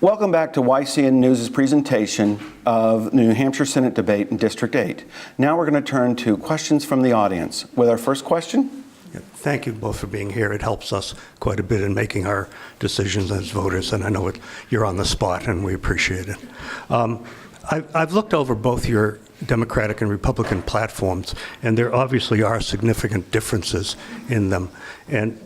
Welcome back to YCN News' presentation of the New Hampshire Senate debate in District 8. Now we're going to turn to questions from the audience. With our first question. Thank you both for being here. It helps us quite a bit in making our decisions as voters, and I know you're on the spot, and we appreciate it. I've looked over both your Democratic and Republican platforms, and there obviously are significant differences in them. And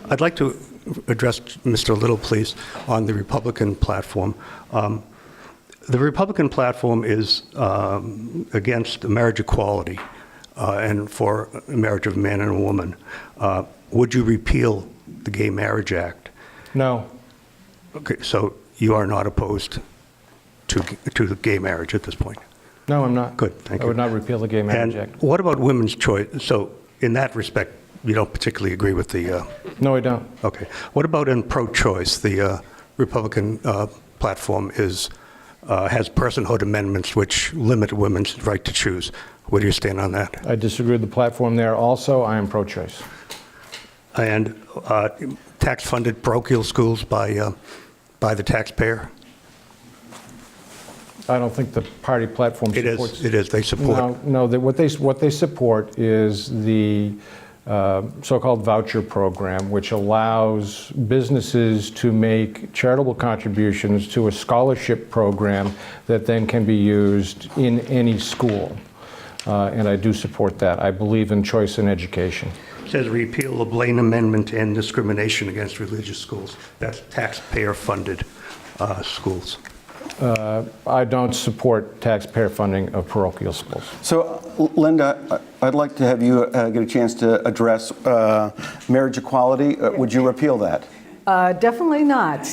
I'd like to address Mr. Little, please, on the Republican platform. The Republican platform is against marriage equality and for a marriage of a man and a woman. Would you repeal the Gay Marriage Act? No. Okay, so you are not opposed to gay marriage at this point? No, I'm not. Good, thank you. I would not repeal the Gay Marriage And Act. what about women's choice? So in that respect, you don't particularly agree with the... No, I don't. Okay. What about in pro-choice? The Republican platform has personhood amendments which limit women's right to choose. Where do you stand on that? I disagree with the platform there also. I am pro-choice. And tax-funded parochial schools by the taxpayer? I don't think the party platform supports... It is. They support... No, what they support is the so-called voucher program, which allows businesses to make charitable contributions to a scholarship program that then can be used in any school. And I do support that. I believe in choice in education. It says repeal the Blaine Amendment to end discrimination against religious schools. That's taxpayer-funded schools. I don't support taxpayer funding of parochial schools. So, Linda, I'd like to have you get a chance to address marriage equality. Would you repeal that? Definitely not.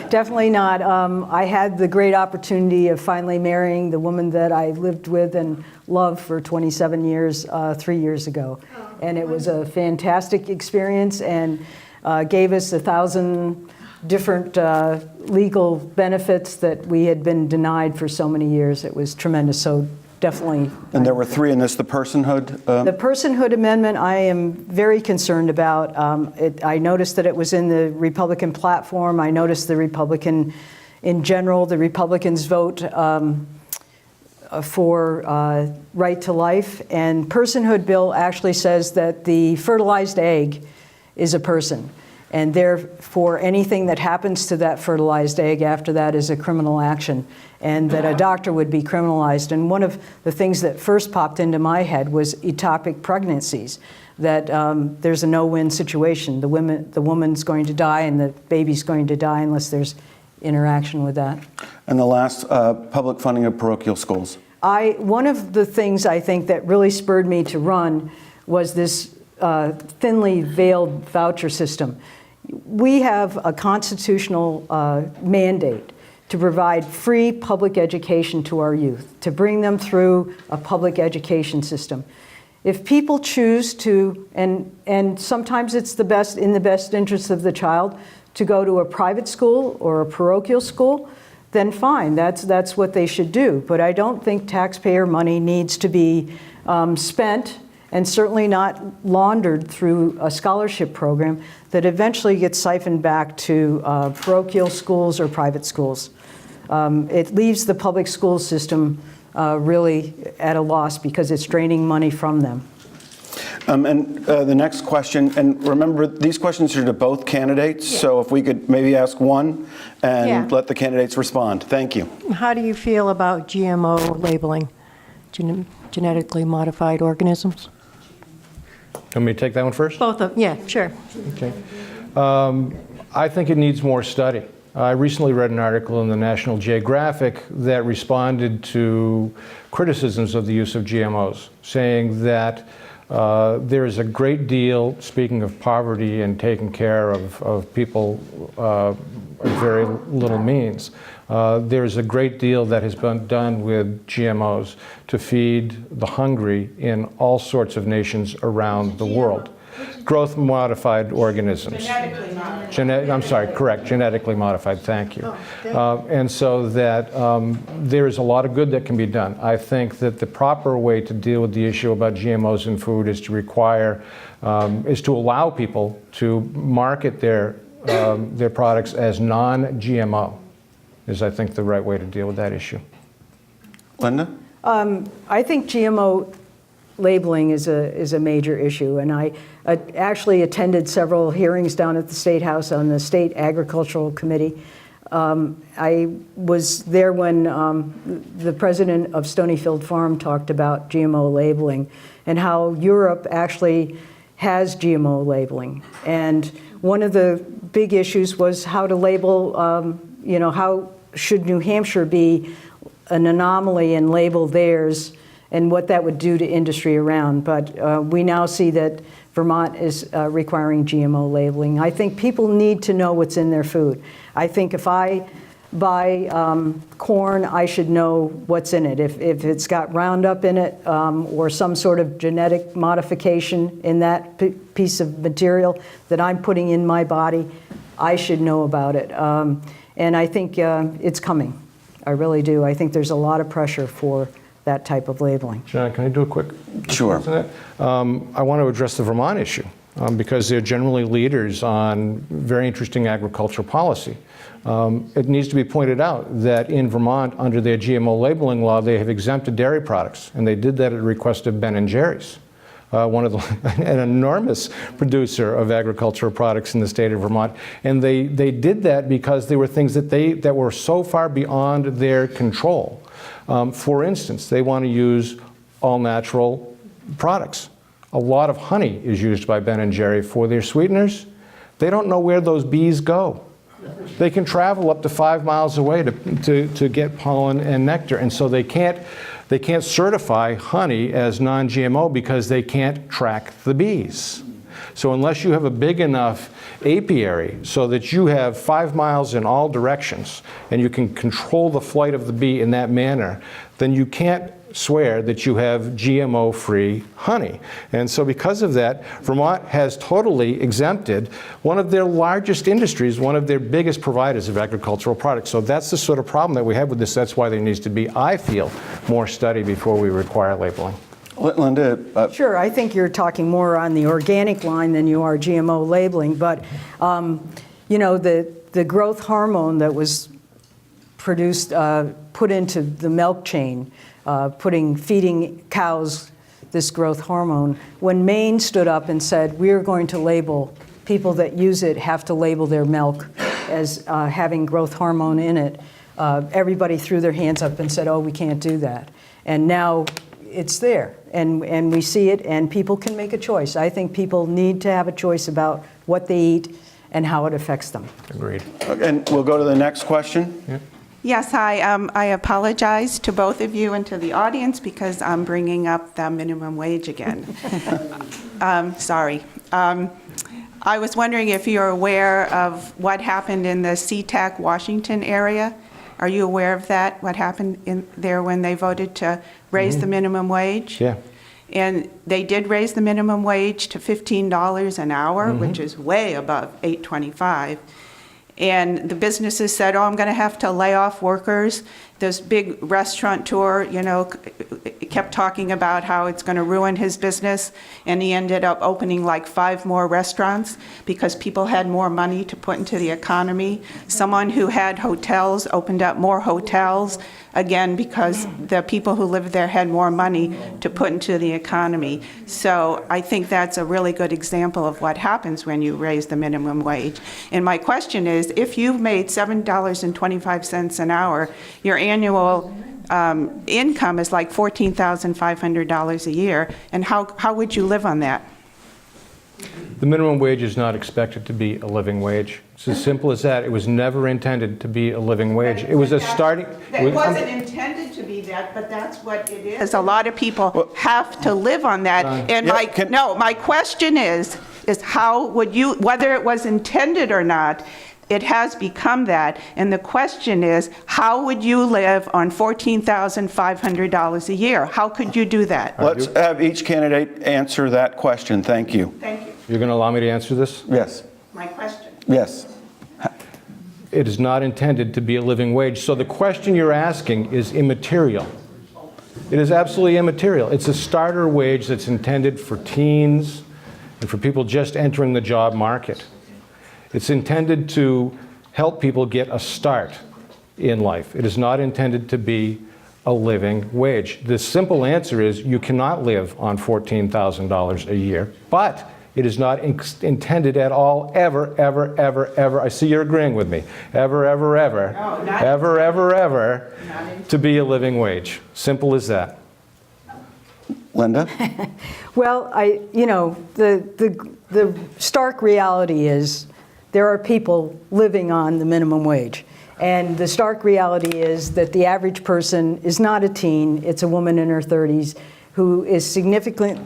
Definitely not. I had the great opportunity of finally marrying the woman that I lived with and loved for 27 years 3 years ago. And it was a fantastic experience and gave us 1,000 different legal benefits that we had been denied for so many years. It was tremendous. So definitely. And there were three in this, the personhood? The personhood amendment I am very concerned about. I noticed that it was in the Republican platform. I noticed the Republicans vote for right to life. And personhood bill actually says that the fertilized egg is a person. And therefore, anything that happens to that fertilized egg after that is a criminal action, and that a doctor would be criminalized. And one of the things that first popped into my head was ectopic pregnancies, that there's a no-win situation. The woman's going to die and the baby's going to die unless there's interaction with that. And the last, public funding of parochial schools. One of the things I think that really spurred me to run was this thinly veiled voucher system. We have a constitutional mandate to provide free public education to our youth, to bring them through a public education system. If people choose to, and sometimes it's in the best interest of the child, to go to a private school or a parochial school, then fine, that's what they should do. But I don't think taxpayer money needs to be spent, and certainly not laundered through a scholarship program that eventually gets siphoned back to parochial schools or private schools. It leaves the public school system really at a loss because it's draining money from them. And the next question, and remember, these questions are to both candidates, so if we could maybe ask one and let the candidates respond. Thank you. How do you feel about GMO labeling, genetically modified organisms? Want me to take that one first? Both of them, yeah, sure. Okay. I think it needs more study. I recently read an article in the National Geographic that responded to criticisms of the use of GMOs, saying that there is a great deal, speaking of poverty and taking care of people of very little means, there's a great deal that has been done with GMOs to feed the hungry in all sorts of nations around the world. Growth modified organisms. Genetically modified. Genetically modified, thank you. And so that there is a lot of good that can be done. I think that the proper way to deal with the issue about GMOs in food is to allow people to market their their products as non-GMO is, I think, the right way to deal with that issue. Linda? I think GMO labeling is a major issue, and I actually attended several hearings down at the State House on the State Agricultural Committee. I was there when the president of Stonyfield Farm talked about GMO labeling and how Europe actually has GMO labeling. And one of the big issues was how to label, how should New Hampshire be an anomaly and label theirs, and what that would do to industry around. But we now see that Vermont is requiring GMO labeling. I think people need to know what's in their food. I think if I buy corn, I should know what's in it. If it's got Roundup in it or some sort of genetic modification in that piece of material that I'm putting in my body, I should know about it. And I think it's coming. I really do. I think there's a lot of pressure for that type of labeling. John, can I do a quick Sure. response to that? I want to address the Vermont issue because they're generally leaders on very interesting agricultural policy. It needs to be pointed out that in Vermont, under their GMO labeling law, they have exempted dairy products, and they did that at the request of Ben & Jerry's, an enormous producer of agricultural products in the state of Vermont. And they did that because there were things that were so far beyond their control. For instance, they want to use all-natural products. A lot of honey is used by Ben & Jerry for their sweeteners. They don't know where those bees go. They can travel up to 5 miles away to get pollen and nectar, and so they can't certify honey as non-GMO because they can't track the bees. So unless you have a big enough apiary so that you have 5 miles in all directions and you can control the flight of the bee in that manner, then you can't swear that you have GMO-free honey. And so because of that, Vermont has totally exempted one of their largest industries, one of their biggest providers of agricultural products. So that's the sort of problem that we have with this. That's why there needs to be, I feel, more study before we require labeling. Linda? Sure, I think you're talking more on the organic line than you are GMO labeling, but the growth hormone that was produced, put into the milk chain, feeding cows this growth hormone, when Maine stood up and said, we're going to label, people that use it have to label their milk as having growth hormone in it, everybody threw their hands up and said, oh, we can't do that. And now it's there, and we see it, and people can make a choice. I think people need to have a choice about what they eat and how it affects them. Agreed. And we'll go to the next question. Yeah. Yes, hi. I apologize to both of you and to the audience because I'm bringing up the minimum wage again. Sorry. I was wondering if you're aware of what happened in the SeaTac Washington area. Are you aware of that, what happened in there when they voted to raise the minimum wage? Yeah. And they did raise the minimum wage to $15 an hour, which is way above $8.25. And the businesses said, oh, I'm going to have to lay off workers. This big restaurateur, kept talking about how it's going to ruin his business. And he ended up opening like 5 more restaurants because people had more money to put into the economy. Someone who had hotels opened up more hotels, again, because the people who lived there had more money to put into the economy. So I think that's a really good example of what happens when you raise the minimum wage. And my question is, if you've made $7.25 an hour, your annual income is like $14,500 a year, and how would you live on that? The minimum wage is not expected to be a living wage. It's as simple as that. It was never intended to be a living wage. It was a starting... It wasn't intended to be that, but that's what it is. A lot of people have to live on that. And my question is how would you, whether it was intended or not, it has become that. And the question is, how would you live on $14,500 a year? How could you do that? Let's have each candidate answer that question. Thank you. Thank you. You're going to allow me to answer this? Yes. My question. Yes. It is not intended to be a living wage. So the question you're asking is immaterial. It is absolutely immaterial. It's a starter wage that's intended for teens and for people just entering the job market. It's intended to help people get a start in life. It is not intended to be a living wage. The simple answer is you cannot live on $14,000 a year, but it is not intended at all, ever, ever, ever, ever, I see you're agreeing with me, ever, ever, ever, No, not ever, ever, ever, Not to be a living wage. Simple as that. Linda? Well, the stark reality is there are people living on the minimum wage. And the stark reality is that the average person is not a teen, it's a woman in her 30s who is significant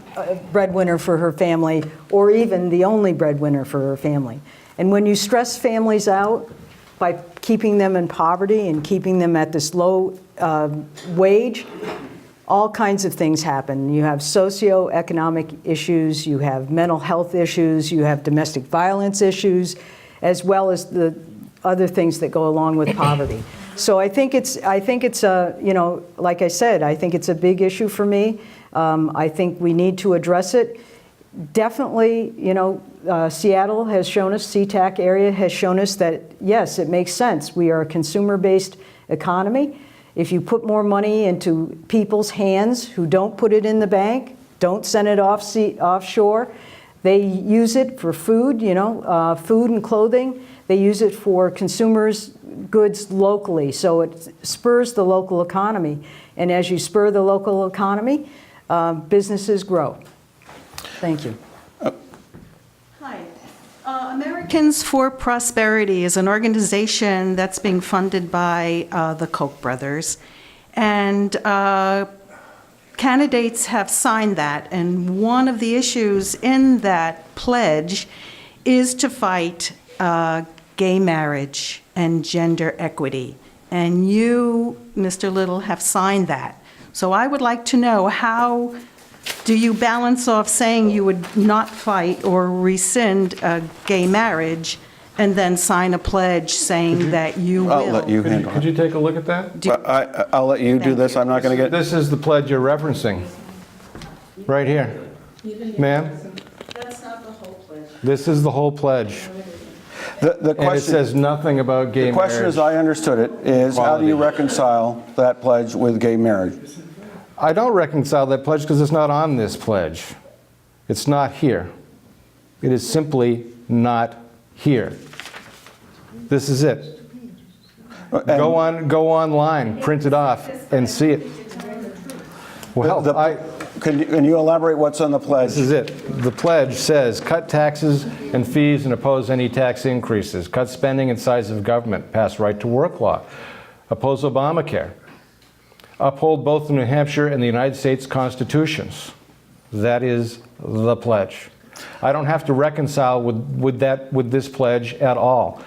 breadwinner for her family, or even the only breadwinner for her family. And when you stress families out by keeping them in poverty and keeping them at this low wage, all kinds of things happen. You have socioeconomic issues, you have mental health issues, you have domestic violence issues, as well as the other things that go along with poverty. So I think it's like I said, I think it's a big issue for me. I think we need to address it. Definitely, Seattle has shown us, SeaTac area has shown us that, yes, it makes sense. We are a consumer-based economy. If you put more money into people's hands who don't put it in the bank, don't send it offshore, they use it for food, food and clothing. They use it for consumers' goods locally, so it spurs the local economy. And as you spur the local economy, businesses grow. Thank you. Hi. Americans for Prosperity is an organization that's being funded by the Koch brothers. And candidates have signed that. And one of the issues in that pledge is to fight gay marriage and gender equity. And you, Mr. Little, have signed that. So I would like to know, how do you balance off saying you would not fight or rescind a gay marriage and then sign a pledge saying that you will? I'll let you handle Could it. you take a look at that? I'll let you do Thank this. you. I'm not going to get... This is the pledge you're referencing. Right here. Ma'am? That's not the whole pledge. This is the whole pledge. The And it question, says nothing about gay the question, marriage. as I understood it, is how do you Equality. reconcile that pledge with gay marriage? I don't reconcile that pledge because it's not on this pledge. It's not here. It is simply not here. This is it. Go online, print it off, and see it. Well, Can you elaborate what's on the pledge? this is it. The pledge says, cut taxes and fees and oppose any tax increases, cut spending and size of government, pass right-to-work law, oppose Obamacare, uphold both the New Hampshire and the United States constitutions. That is the pledge. I don't have to reconcile with this pledge at all.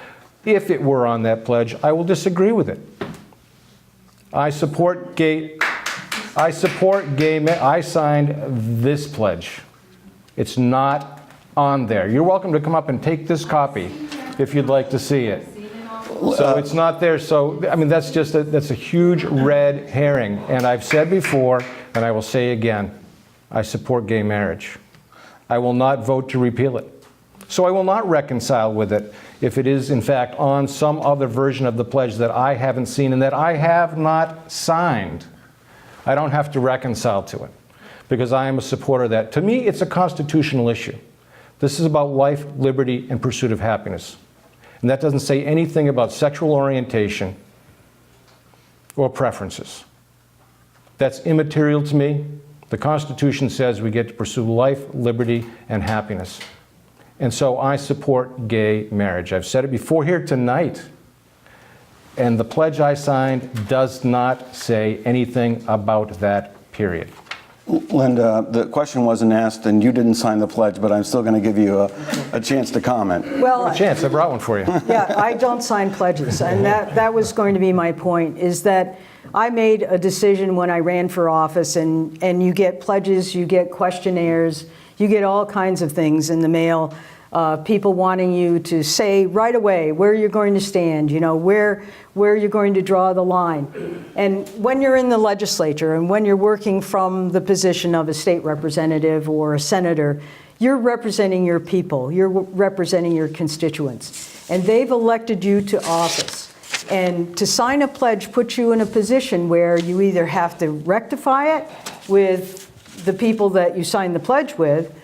If it were on that pledge, I will disagree with it. I support gay. I signed this pledge. It's not on there. You're welcome to come up and take this copy if you'd like to see it. So it's not there. So, I mean, that's a huge red herring. And I've said before, and I will say again, I support gay marriage. I will not vote to repeal it. So I will not reconcile with it if it is, in fact, on some other version of the pledge that I haven't seen and that I have not signed. I don't have to reconcile to it because I am a supporter of that. To me, it's a constitutional issue. This is about life, liberty, and pursuit of happiness. And that doesn't say anything about sexual orientation or preferences. That's immaterial to me. The Constitution says we get to pursue life, liberty, and happiness. And so I support gay marriage. I've said it before here tonight. And the pledge I signed does not say anything about that, period. Linda, the question wasn't asked and you didn't sign the pledge, but I'm still going to give you a chance to comment. Well, A chance, I brought one for you. yeah, I don't sign pledges, and that was going to be my point, is that I made a decision when I ran for office, and you get pledges, you get questionnaires, you get all kinds of things in the mail, people wanting you to say right away where you're going to stand, where you're going to draw the line. And when you're in the legislature and when you're working from the position of a state representative or a senator, You're representing your people. You're representing your constituents. And they've elected you to office. And to sign a pledge puts you in a position where you either have to rectify it with the people that you signed the pledge with,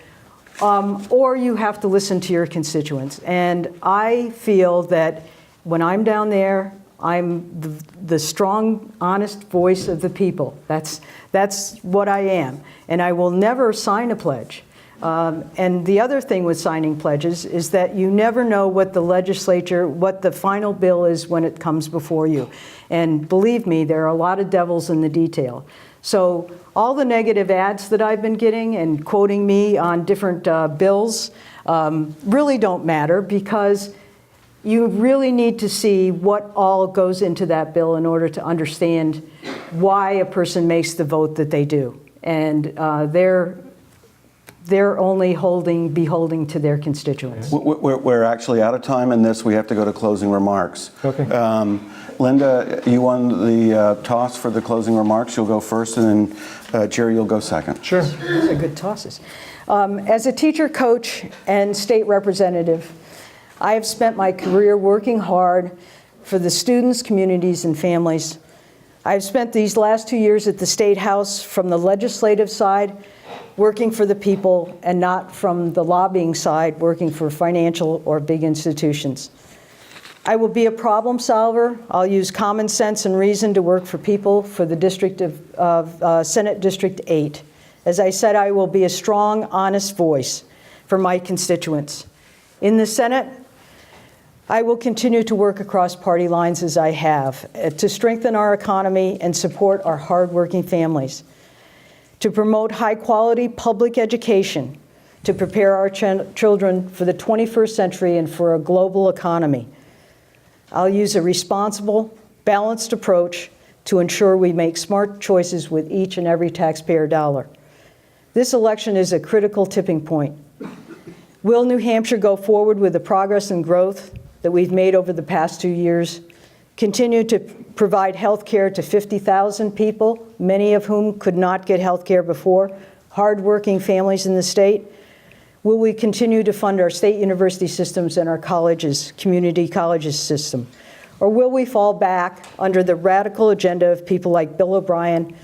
or you have to listen to your constituents. And I feel that when I'm down there, I'm the strong, honest voice of the people. That's what I am. And I will never sign a pledge. And the other thing with signing pledges is that you never know what the legislature, what the final bill is when it comes before you. And believe me, there are a lot of devils in the detail. So all the negative ads that I've been getting and quoting me on different bills really don't matter, because you really need to see what all goes into that bill in order to understand why a person makes the vote that they do. And they're only beholding to their constituents. We're actually out of time in this. We have to go to closing remarks. Okay. Linda, you won the toss for the closing remarks. You'll go first, and then Jerry, you'll go second. Sure. Those are good tosses. As a teacher, coach, and state representative, I have spent my career working hard for the students, communities, and families. I've spent these last 2 years at the State House from the legislative side, working for the people, and not from the lobbying side, working for financial or big institutions. I will be a problem solver. I'll use common sense and reason to work for people for the district of Senate District 8. As I said, I will be a strong, honest voice for my constituents. In the Senate, I will continue to work across party lines as I have to strengthen our economy and support our hardworking families, to promote high-quality public education, to prepare our children for the 21st century and for a global economy. I'll use a responsible, balanced approach to ensure we make smart choices with each and every taxpayer dollar. This election is a critical tipping point. Will New Hampshire go forward with the progress and growth that we've made over the past 2 years, continue to provide health care to 50,000 people, many of whom could not get health care before, hardworking families in the state? Will we continue to fund our state university systems and our colleges, community colleges system? Or will we fall back under the radical agenda of people like Bill O'Brien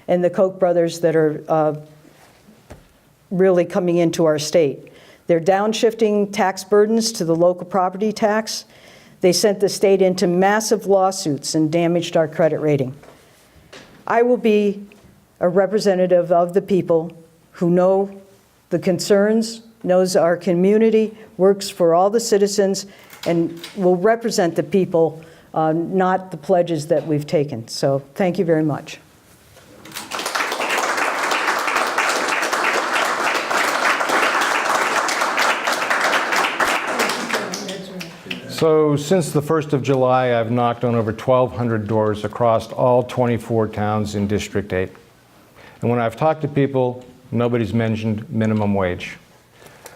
and the Koch brothers that are really coming into our state? They're downshifting tax burdens to the local property tax. They sent the state into massive lawsuits and damaged our credit rating. I will be a representative of the people who know the concerns, knows our community, works for all the citizens, and will represent the people, not the pledges that we've taken. So thank you very much. So since the 1st of July, I've knocked on over 1,200 doors across all 24 towns in District 8. And when I've talked to people, nobody's mentioned minimum wage.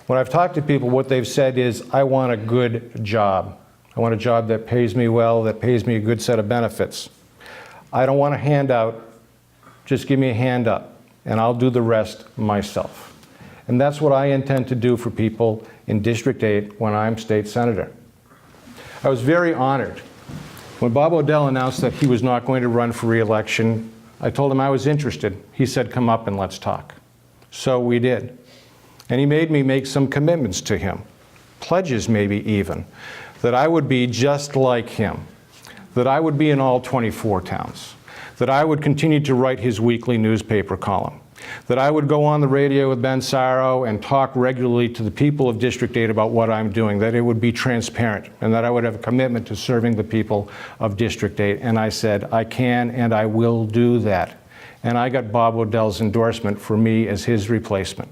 When I've talked to people, what they've said is, I want a good job. I want a job that pays me well, that pays me a good set of benefits. I don't want a handout, just give me a hand up, and I'll do the rest myself. And that's what I intend to do for people in District 8 when I'm state senator. I was very honored. When Bob O'Dell announced that he was not going to run for re-election, I told him I was interested. He said, come up and let's talk. So we did. And he made me make some commitments to him, pledges maybe even, that I would be just like him, that I would be in all 24 towns, that I would continue to write his weekly newspaper column, that I would go on the radio with Ben Saro and talk regularly to the people of District 8 about what I'm doing, that it would be transparent, and that I would have a commitment to serving the people of District 8. And I said, I can and I will do that. And I got Bob O'Dell's endorsement for me as his replacement.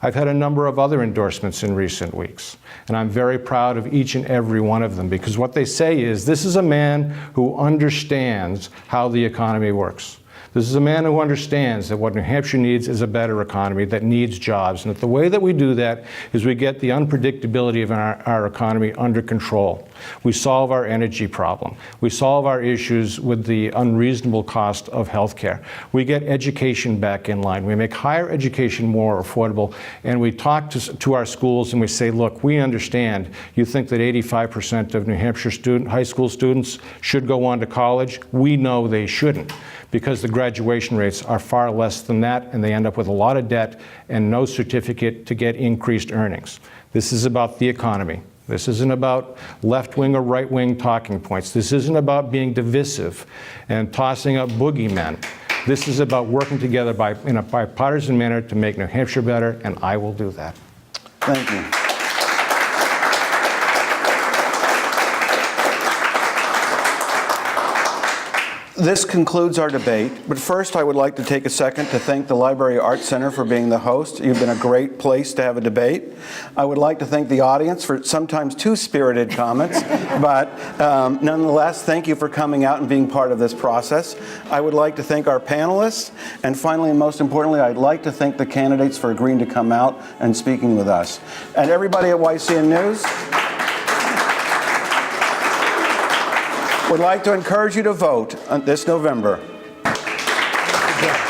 I've had a number of other endorsements in recent weeks, and I'm very proud of each and every one of them, because what they say is, this is a man who understands how the economy works. This is a man who understands that what New Hampshire needs is a better economy that needs jobs, and that the way that we do that is we get the unpredictability of our economy under control. We solve our energy problem. We solve our issues with the unreasonable cost of health care. We get education back in line. We make higher education more affordable, and we talk to our schools and we say, look, we understand you think that 85% of New Hampshire high school students should go on to college. We know they shouldn't, because the graduation rates are far less than that, and they end up with a lot of debt and no certificate to get increased earnings. This is about the economy. This isn't about left-wing or right-wing talking points. This isn't about being divisive and tossing up boogeymen. This is about working together in a bipartisan manner to make New Hampshire better, and I will do that. Thank you. This concludes our debate, but first I would like to take a second to thank the Library Arts Center for being the host. You've been a great place to have a debate. I would like to thank the audience for sometimes too spirited comments, but nonetheless, thank you for coming out and being part of this process. I would like to thank our panelists, and finally and most importantly, I'd like to thank the candidates for agreeing to come out and speaking with us. And everybody at YCN News, would like to encourage you to vote this November. Good job.